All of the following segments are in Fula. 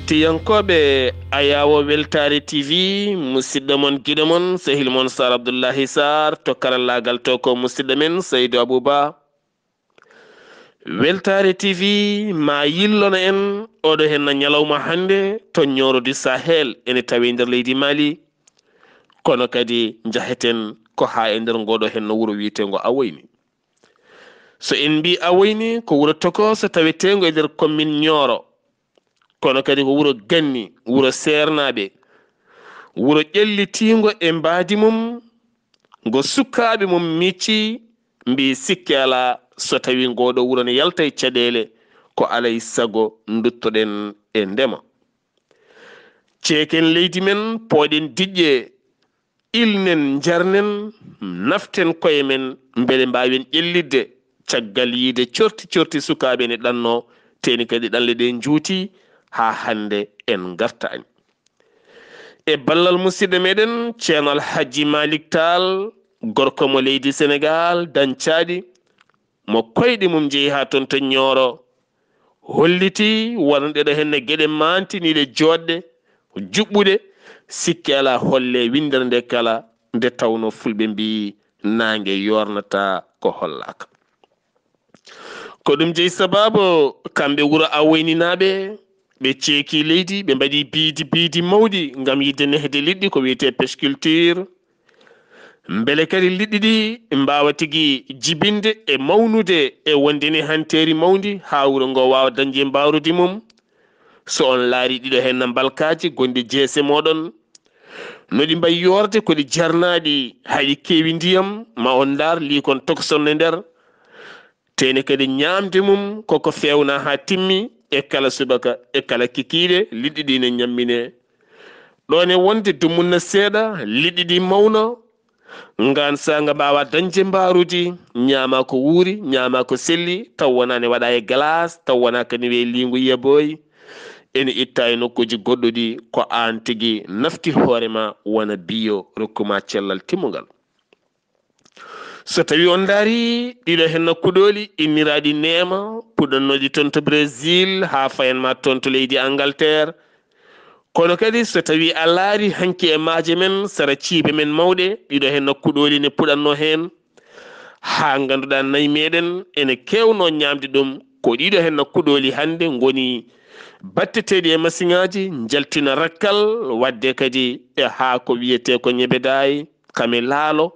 hettiyankoɓe ayawo weltare tv musidɗo mon giɗo mon sehil mon Saar Abdullaagi Saar to karallagal to ko musidɗo men Seydou Abouba. Weltaare tv ma yillono en oɗo hen na ñalawma hannde to ñorodi Sahel ene tawi nder leydi Mali, kono kadi jaheten ko ha e nder ngoɗo hen no wuro wiyetego Awoyni. So en mbi Awoyni ko wuro Toutes tawetego e nder commune Nioro, kono kadi ko wuro ganni, wuro sernaɓe, wuro ƴellitigo e mbadi mum, ngo sukkaɓe mum micci mbi sikki ala so tawi ngoɗo wuro ne yalta e caɗele ko alay sago duttoɗen e ndema. ceeken leydi men pooɗen diƴƴe ilnen jarnen naften koye men beele mbawen ƴellidde caggal yiide corti sukaɓe ne ɗanno teni kadi ɗanle ɗe juuti ha hande en gartani e ballal musidɗo meɗen ceerno Alhaji Malick Tall, gorko mo leydi Sénégal dancaɗi mo koyɗe mum jeeyi ha toon to Nioro, holliti wonɗe ɗo henne gueɗe mantiniɗe joɗɗe juɓɓuɗe sikki ala holle windere nde kala nde tawno fulɓe mbi nangue yornata ko hollaka. Ko ɗum jeeyi sababu kamɓe wuro Awoyninaɓe ɓe ceeki leydi, ɓe mbaɗi biidi mawɗi ngam yidde nehde liɗɗi ko wiyete pesculture, beele kadi liɗɗi ɗi mbawa tigui jibinde e mawnude e wondeni hanteri mawdi ha wuro ngo wawa dañde mbawrudi mum. So on laari ɗiɗo henna mbalkaji gonɗi jeese moɗon noɗi mbayi yorde koɗi jarnaɗi haɗi kewi ndiyam ma on dar likon tokosonne nder, teni kadi ñamde mum koko fewna ha timmi e kala subaka e kala kikiɗe liɗɗi ɗi ne ñammine ɗon e wonde dumunna seeɗa liɗɗi ɗi mawno ngan sanga mbawa dañde mbarudi, ñama ko wuuri ñama ko selli taw wona ne waɗa e glace, taw wona kadi wiye lingu yaboyi ene itta e nokkuji goɗɗuɗi ko an tigui nafti hoorema wona biyo rokkuma cellal timmugal. So tawi on daari ɗiɗo henno kuɗoli inniraɗi ndema puɗɗannoɗi toon to Brésil ha fayanma toon to leydi Angleterre, kono kadi so tawi a laari hanki e maaje men sara ciibe men mawɗe ɗiɗo henno kuɗoli ne puɗanno hen ha ganduɗa nayi meɗen ene kewno ñamde ɗum ko ɗiɗo henno kuɗoli hande goni batteteɗi e masiŋaji jaltina rakkal wadde kadi e ha ko wiyete ko ñebedayi kame laalo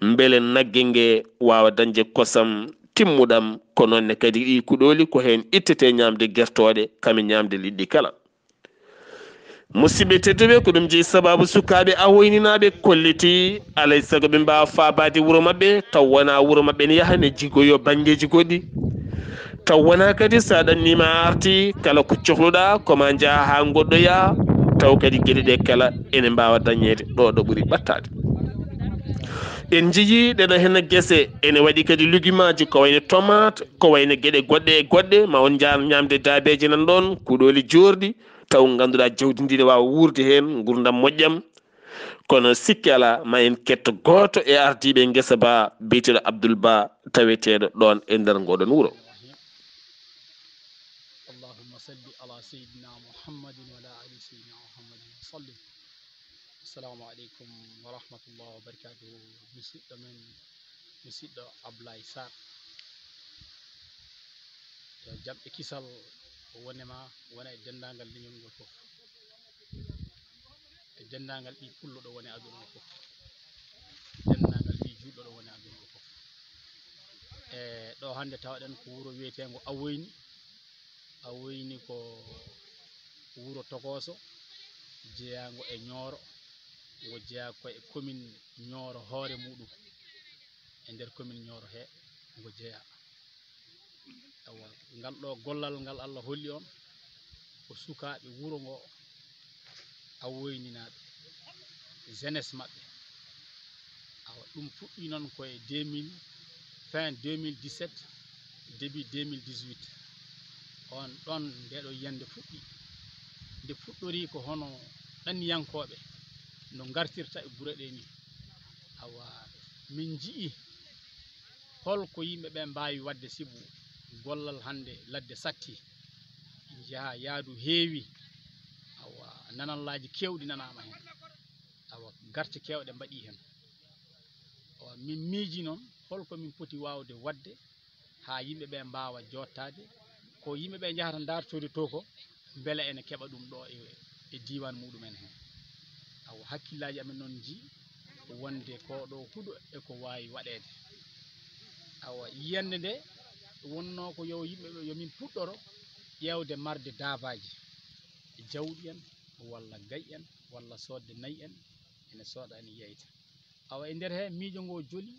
beele nagge nge wawa dañde kosam timmuɗam, ko nonne kadi ɗi kuɗoli ko hen ittete ñamde guertoɗe kame ñamde liɗɗi kala. musidɓe tedduɓe ko ɗum jeeyi sababu sukaɓe Awoyninaɓe kolliti alay saago ɓe mbawa fabade wuuro mabɓe taw wona wuuro mabɓe ne yaaha ne jigoyo banggueji goɗɗi, taw wona kadi sa ɗannima arti kala ko cohluɗa koma jaaha ha goɗɗoya taw kadi gueɗeɗe kala ene mbawa dañede ɗo ɓuuri ɓattade. en jii ɗeɗo henna guese ene waɗi kadi lugumaji ko wayno tomate, ko wayno gueɗe goɗɗe e goɗɗe ma on jaar ñamde dabeje nan ɗon kuɗoli jorɗi taw ganduɗa jawdi ndi ne wawa wurde hen gurdam moƴƴam, kono sikki ala ma en ketto goto e ardiɓe guesa ba biteɗo Abdoul Ba taweteɗo ɗon e nder ngoɗon wuuro. Allahumma salli ala sayyidina Muhammadin wa ala ali sayyidina Muhammadin salli. Assalamu aleykum wa rahmatullahi wa barakatuhu. Musidɗo men musidɗo Abdoulaye Saar, yo jamɓe kisal wonema wona e dendagal leñol ngol fof, e dendagal ɓi pullo ɗo woni aduna o fof, dendagal ɓi juɗɗo ɗo woni aduna o fof. E ɗo hande tawɗen ko wuro wiyetego Awoyni. Awoyni ko wuro Tokoso jeeyago e Nioro, ngo jeeya ko e commune Nioro hoore muɗum, e nder commune Nioro he ngo jeeya. Awa ngal ɗo gollal ngal Allah holli on ko sukaɓe wuro ngo Awoyninaɓe jeunesse maɓɓe. Awa ɗum fuɗɗi noon koye fin 2017 début 2018 on ɗon ndeɗo yiyande fuɗɗi, nde fuɗɗori ko hono ɗanniyankoɓe no gartirta e guure ɗe ni. Awa min jii holko yimɓeɓe mbawi wadde sibu gollal hande ladde satti jaaha yaadu heewi nanallaji kewɗi nanama hen awa garte kewɗe mbaɗi hen awa min miiji noon holko min poti wawde wadde ha yimɓeɓe mbawa jottade ko yimɓeɓe jahata dartode to ko beele ene keɓa ɗum ɗo e diwan muɗumen hen awa hakkillaji amen noon ji wonde koɗo huuɗo eko wawi waɗede awa yiyande nde wonno ko yo yimɓeɓe yomin puɗɗoro ƴewde marde dabaji jawɗi en walla gayi en walla sodde nayyi en ene sooɗa ene yeyta awa e nder he miijo ngo joli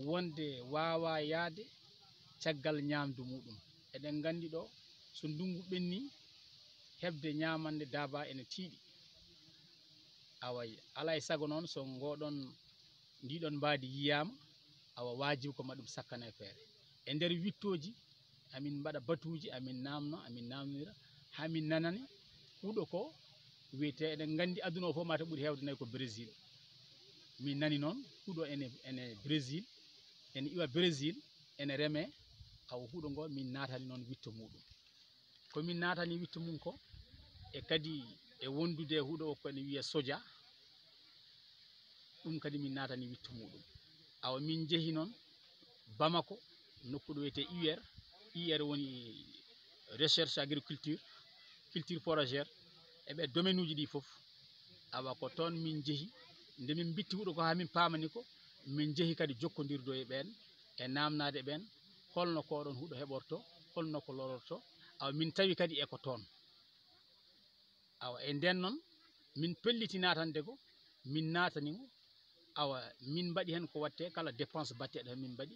wonde wawa yaade caggal ñamdu muɗum eɗen gandi ɗo so ndungu ɓenni hebde ñamande daba ene tiiɗi awa alay saago noon so ngoɗon ndiɗon mbadi yiyama awa wajibi ko maɗum sakkane feere e nder wittoji amin mbaɗa batuji amin namno amin namnira hamin nanani huuɗo ko wiyete eɗen gandi aduna o fof mata ɓuuri hewde nayi ko Brésil min nani noon huuɗo ene Brésil ene iwa Brésil ene reme awa huuɗo ngo min natani noon witto muɗum komin natani witto mum ko e kadi e wondude huuɗo o ko ene wiya soja ɗum kadi min natani witto muɗum awa min jeehi noon Bamako nokku ɗo wiyete IR woni recherche agriculture culture foragère eɓe domaine uji ɗi foof awa ko toon min jeehi nde min bitti huuɗo ko ha min pamani ko min jeehi kadi jokkodirdo e ɓen e namnade ɓen holno koɗon huuɗo heɓorto holno ko lororto awa min tawi kadi eko toon awa e nden noon min pelliti natande ko min natanimo awa min mbaɗi hen ko watte kala dépense batteɗo hen min mbaɗi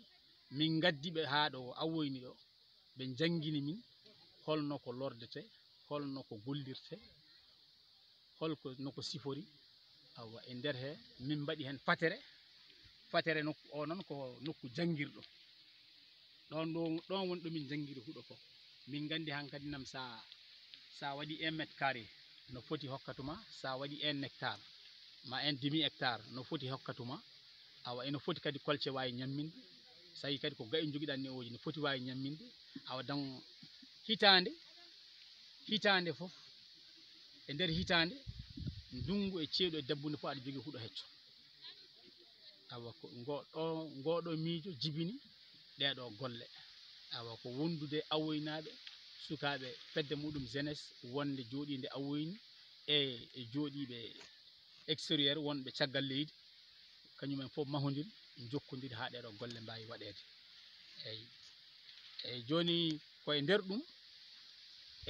min gaddiɓe ha ɗo awoyni ɗo ɓe jangguini min holno ko lordete holno ko gollirte holko noko sifori awa e nder he min mbaɗi hen fatere nokku o noon ko nokku janguirɗo ɗon woni ɗo min janguiri huuɗo ko min gandi hankadi nam sa waɗi 1 mètre carré no foti hokkatuma sa waɗi 1 hectare ma 1 demi hectare no foti hokkatuma awa eno foti kadi kolce wawi ñamminde so tawi kadi ko gayi joguiɗan ne oji no foti wawi ñamminde awa dan hitande foof e nder hitande ndungu e ceeɗu e dabbude fof aɗa jogui huuɗo hecco awa ko ngoɗo miijo jibini ɗeɗo golle awa ko wondude awoynaɓe sukaɓe fedde muɗum jeunesse wonde jooɗide awoyni e jooɗiɓe extérieur wonɓe caggal leydi kañumen fof mahodiri jokkodiri ha ɗeɗo golle mbawi waɗede eyyi joni koye nder ɗum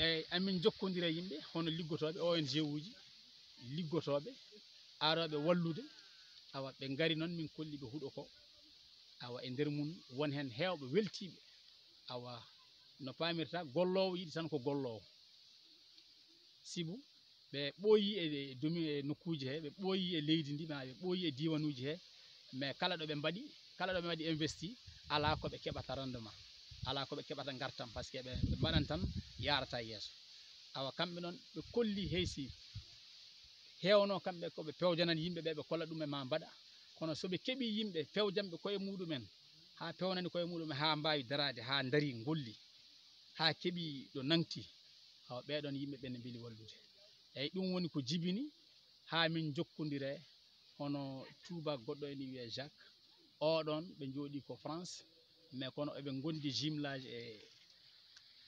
eyyi amin jokkodira e yimɓe hono liggotoɓe ONG uji liggotoɓe aroɓe wallude awa ɓe gari noon min kolliɓe huuɗo ko awa e nder mum won hen hewɓe weltiɓe awa no pamirta gollowo yiɗi tan ko gollowo sibu ɓe ɓooyi e domi e nokkuji he ɓe ɓooyi e leydi ndi ma ɓe ɓooyi e diwanuji he mais kala ɗo ɓe mbaɗi investi ala ko ɓe keɓata rendement ala ko ɓe keɓata gartam par ce que ɓe mbaɗan tan yarata yeeso awa kamɓe noon ɓe kolli heysi hewno kamɓe koɓe pewjanani yimɓeɓe ɓe kolla ɗum e ma mbaɗa kono soɓe keeɓi yimɓe pewjanɓe koye muɗumen ha pewnani koye muɗumen ha mbawi darade ha daari golli ha keeɓi ɗo nangti awa ɓeɗon yimɓeɓe ne mbeli wallude eyyi ɗum woni ko jibini ha min jokkodire hono tubak goɗɗo ene wiye Jacques oɗon ɓe jooɗi ko France mais kono eɓe gondi jumelage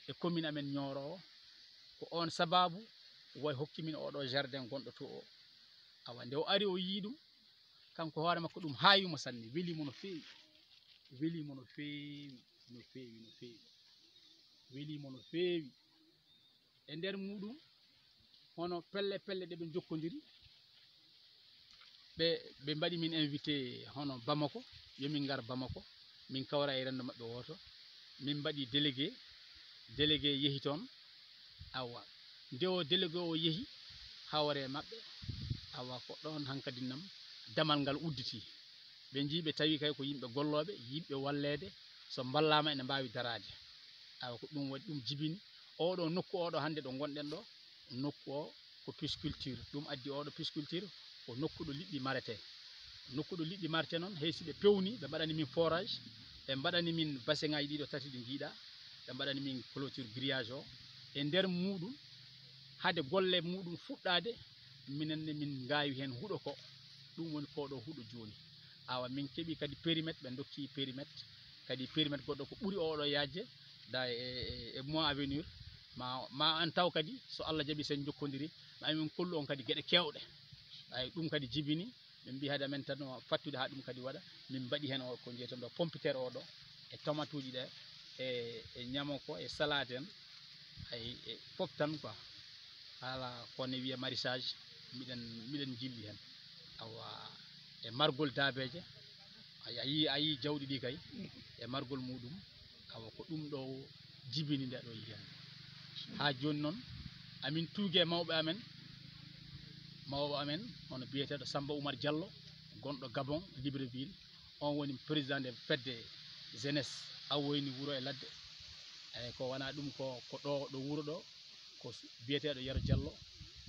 e commune amen Nioro o ko on sababu way hokkimin oɗo jardin gonɗo to o awa nde o ari o yii ɗum kanko hoore makko ɗum hayimo sanne welimo no feewi welimo no feewi no feewi no feewi welimo no feewi e nder muɗum hono pelle ɗeɓe jokkodiri ɓe mbaɗi min invité hono Bamako yomin gar Bamako min kawra e rendo maɓɓe woto min mbaɗi délégué yeehi toon awa nde o délégué o yeehi hawre maɓɓe awa ko ɗon hankadi nam damal ngal udditi ɓe jiiɓe tawi kay ko yimɓe golloɓe yimɓe wallede so ballama ene mbawi darade awa ko ɗum waɗi ɗum jibini oɗo nokku oɗo hande ɗo gonɗen ɗo nokku o ko pisciculture ɗum addi oɗo pisciculture ko nokkuɗo liɗɗi marete nokkuɗo liɗɗi marete noon haysi ɓe pewni ɓe mbaɗani min forage ɓe mbaɗani min bassin ngaji ɗiɗo tati ɗi jiiɗa ɓe mbaɗani min clôture grillage o e nder muɗum hade golle muɗum fuɗɗade minenne min ngawi hen huuɗo ko ɗum woni ko ɗo huuɗo joni awa min keeɓi kadi périmètre ɓe dokki périmètre kadi périmètre goɗɗo ko ɓuuri oɗo yajje da e mois à venir ma an taw kadi so Allah jaaɓi sen jokkodiri ma min kollu on kadi gueɗe kewɗe ay ɗum kadi jibini min mbi haade amen tan fattude ha ɗum kadi waɗa min mbaɗi hen o ko jeyeten ɗo pompiterre oɗo e tomate uji ɗe e ñamo ko e salade en ay e fof tan quoi haala kone wiye maraîchage miɗen jilli hen awa e margol daabeje ayi jawɗi ɗi kay e margol muɗum awa ko ɗum ɗo jibini nde ɗo yihen ha joni noon amin tuugue mawɓe amen hono biyeteɗo Samba Oumar Diallo gonɗo Gabon Libreville on woni président de fedde jeunesse awoyni wuuro e ladde eyyi ko wona ɗum ko ɗo wuuro ɗo ko biyeteɗo Yero Diallo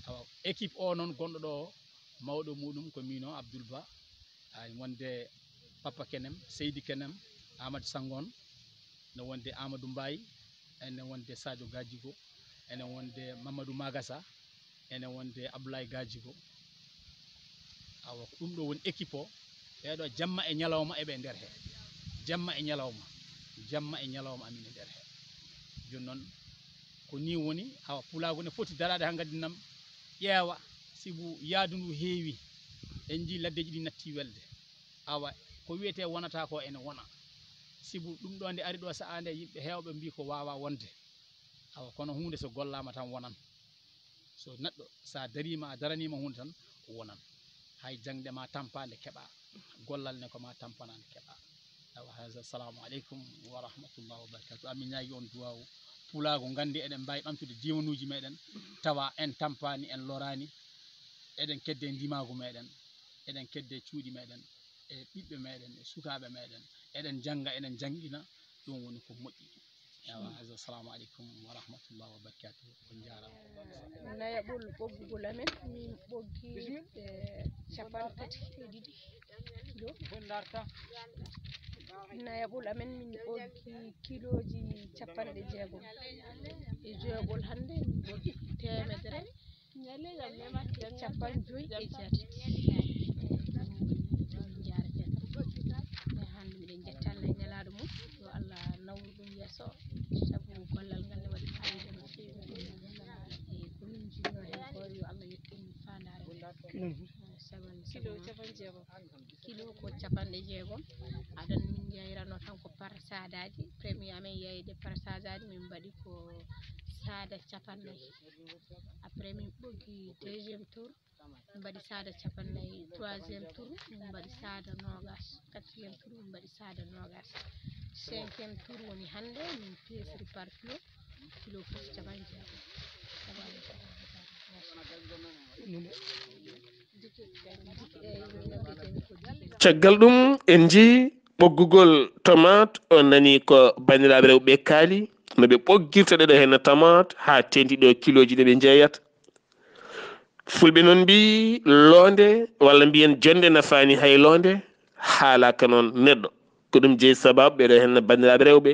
awa équipe o noon gonɗo ɗo mawɗo muɗum ko mino Abdoul Ba ay wonde Papa Kenem Seydi Kenem Amadou Sangon ne wonde Amadou Mbaye ene wonde Sadio Gadjigo ene wonde Mamadou Magassa ene wonde Abdoulaye Gadjigo awa ko ɗum ɗo woni équipe o ɓeɗo jamma e ñalawma eɓe nder he jamma e ñalawma amin e nder he joni noon ko ni woni awa pulago ne foti darade ha gaddinam ƴeewa sibu yaadu ndu heewi en ji laddeji ɗi natti welde awa ko wiyete wonata ko ene wona sibu ɗum ɗo nde ari ɗo sa ande yimɓe hewɓe mbi ko wawa wonde awa kono hunde so gollama tan wonan so neɗɗo sa darima a daranima hunde tan wonan hay jangde ma tampande keɓa gollal ne ko ma tampanande keɓa awa haza assalamu aleykum wa rahmatullah wa barakatuh amin ñaagui on duwawu pulago gandi eɗen mbawi ɓamtude diwanuji meɗen tawa en tampani en lorani eɗen kedde ndimagu meɗen eɗen kedde cuuɗi meɗen e ɓiɓɓe meɗen e sukaɓe meɗen eɗen jangga eɗen jangɗina ɗum woni ko moƴƴi awa haza assalamu aleykum wa rahmatullah wa barakatuh on jarama nayaɓol ɓoggugol amen min ɓoggi capantati e ɗiɗi kilo nayaɓol amen min ɓoggi kiloji capanɗe jeegom e jeegol hannde min ɓoggi temedere capan joyi e jeetati hannde miɗen jetta Allah e nelaɗo mum yo Allah nawru ɗum yeeso sabu gollal ngal ne waɗi fayida no feewi e komin jinno hen ko yo Allah yettin fandare kilo ko capanɗe jeegom aɗan min yayrano tan ko par sadaji premier amen yeyde par sadaji min mbaɗi ko sada capannayyi après min ɓoggi deuxiéme tour min mbaɗi sada capannayyi troisiéme tour min mbaɗi sada nogas quatriéme tour min mbaɗi sada nogas cinquiéme tour woni hannde min peesri par kilo fof capan jeegom caggal ɗum en ji ɓoggugol tomate on nani ko bandiraɓe rewɓe kaali no ɓe ɓoggirta ɗeɗo hen tomate ha tenti ɗo kiloji ɗe ɓe jeeyata fulɓe noon mbi loonde walla mbiyen jonde nafani hay loonde haalaka noon neɗɗo ko ɗum jeeyi sababu ɓeɗo hen bandiraɓe rewɓe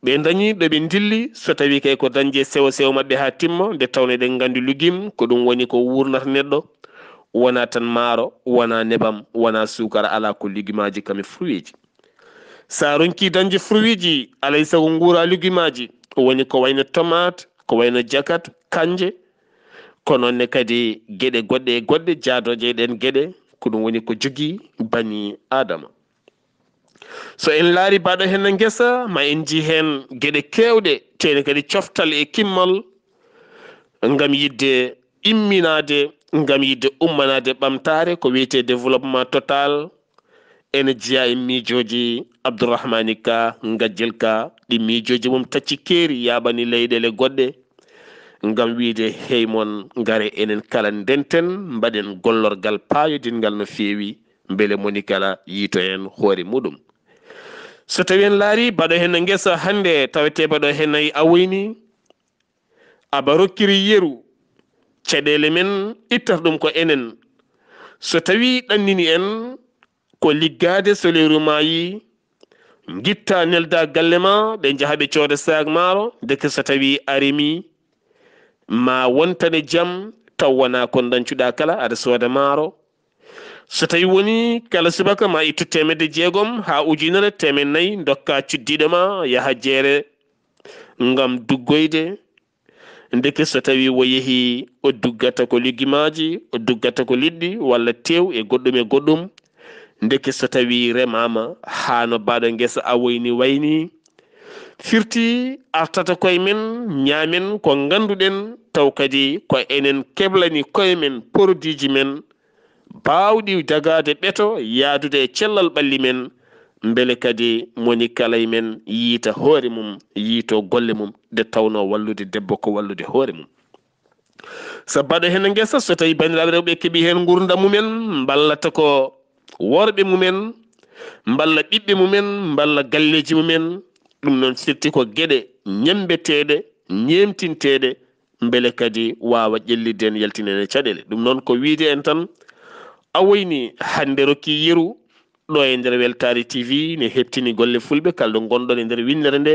ɓe dañi ɗo ɓe dilli so tawi kay ko dañje sewo sewo mabɓe ha timmo nde tawno eɗen gandi lugim ko ɗum woni ko wurnata neɗɗo wona tan maaro wona nebam wona sukara ala ko ligimaji kame fruit ji sa ronki dañde fruit ji alay sago nguura ligimaji woni ko wayno tomate ko wayno jakat kanje ko noonne kadi gueɗe goɗɗe e goɗɗe jaadoje ɗen gueɗe ko ɗum woni ko jogui bani adama so en laari baɗo hen guesa ma en ji hen gueɗe kewɗe tene kadi coftal e kimmal ngam yidde imminade ngam yidde ummanade ɓamtaare ko wiyete développement total ene jeeya e miijoji Abdourahmani Ka Gajjel Ka ɗi miijoji mum tacci keeri yaɓani leyɗele goɗɗe ngam wiide heymon ngare enen kala ndenten mbaɗen gollorgal paayodingal no feewi beele monikala yiito en hoore muɗum so tawi en laari baɗo hen guesa hannde tawete baɗo hen ay awoyni aba rokkiri yeru caɗele men ittata ɗum ko enen so tawi ɗannini en ko liggade so leyru mayi gitta nelda galle ma ɓe jaaha ɓe cooda sac maaro deke so tawi arimi ma wontane jaam taw wona ko dancuɗa kala aɗa sooda maaro so tawi woni kala subaka ma ittu 600 ha 1400 dokka cuddiɗo ma yaha jeere ngam duggoyde ndeke so tawi wo yehi o duggata ko liggimaji o duggata ko liɗɗi walla tew e goɗɗum ndeke so tawi remama hano baɗo ngesa awoyni wayni firti artata koye men ñaamen ko ganduɗen taw kadi ko enen keblani koye men produit ji men bawɗi dagade ɓeto yaadude e cellal ɓalli men beele kadi moni kala e men yiita hoore mum yiito golle mum de tawno wallude debbo ko wallude hoore mum so baɗo hen ngesa so tawi bandiraɓe rewɓe keeɓi hen gurdam mumen ballata ko worɓe mumen balla ɓiɓɓe mumen balla galleji mumen ɗum noon firti ko gueɗe ñambeteɗe ñemtinteɗe beele kadi wawa ƴellidde en yaltinene caɗele ɗum noon ko wiide en tan awoyni hande rokki yeru ɗo e nder Weltaare TV ne heptini golle fulɓe kalɗo gonɗon e nder winnere nde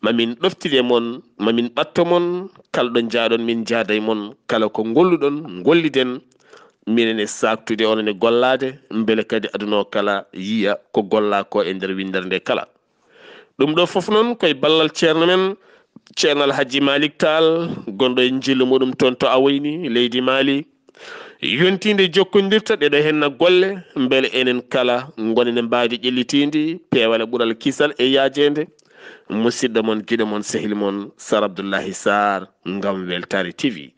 mamin ɗoftide mon mamin ɓatto mon kalɗo jaaɗon min jaaday mon kala ko golluɗon golliden minen e saktude onon e gollade beele kadi aduna o kala yiya ko golla ko e nder windere nde kala ɗum ɗo foof noon koye ballal ceerno men ceerno Alhaji Malick Tall gonɗo e jillu muɗum toon to awoyni leydi Mali yontinde jokkodirta ɗeɗo henna golle beele enen kala gonen e mbadi ƴellitindi peewal e ɓuural kisal e yaajede musidɗo mon giɗo mon sehil mon Saar Abdullaagi Saar ngam Weltaare TV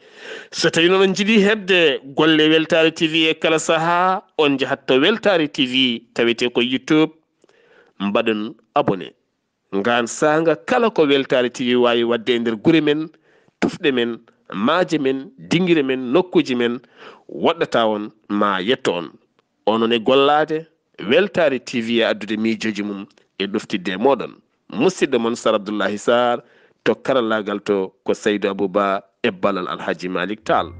so tawi noon on jiiɗi hebde golle Weltaare TV e kala saaha on jahat to Weltaare TV tawete ko YouTube mbaɗon abonné ngan sanga kala ko Weltaare TV wawi wadde e nder guure men tufɗe men maaje men dinguire men nokkuji men waɗɗata on ma yetto on onon e gollade Weltaare TV e addude miijoji mum e ɗoftidde moɗon musidɗo mon Saar Abdullaagi Saar to karallagal to ko Seydou Abouba e ballal Alhaji Malick Tall